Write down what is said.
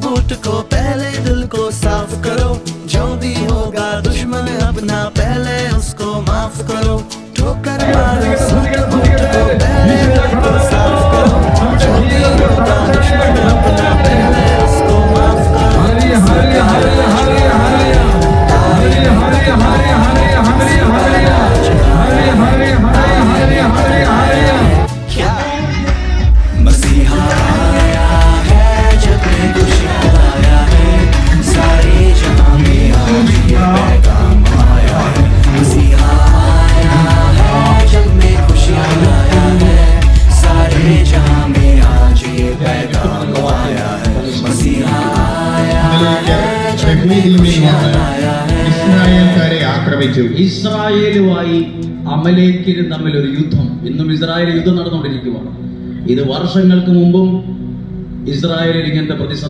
Boot को पहले दिल को साफ करो, जो भी होगा दुश्मन अपना पहले उसको माफ करो। ठोकर मारो सूट बूट को पहले दिल को साफ करो, जो भी होगा दुश्मन अपना पहले उसको माफ करो। मसीहा आया है, जग में खुशियाँ लाया है, सारे जहां में आज ये पैगाम आया है। मसीहा आया है, जग में खुशियाँ लाया है, सारे जहां में आज ये पैगाम आया है। मसीहा आया है, जग में खुशियाँ लाया है। ഇസ്രായേൽക്കാരെ ആക്രമിച്ചു. ഇസ്രായേലുമായി അമലേക്കിനും തമ്മിൽ ഒരു യുദ്ധം. ഇന്നും ഇസ്രായേൽ യുദ്ധം നടന്നുകൊണ്ടിരിക്കുകയാണ്. ഇത് വർഷങ്ങൾക്ക് മുമ്പും ഇസ്രായേലിൽ ഇങ്ങനത്തെ പ്രതിസന്ധി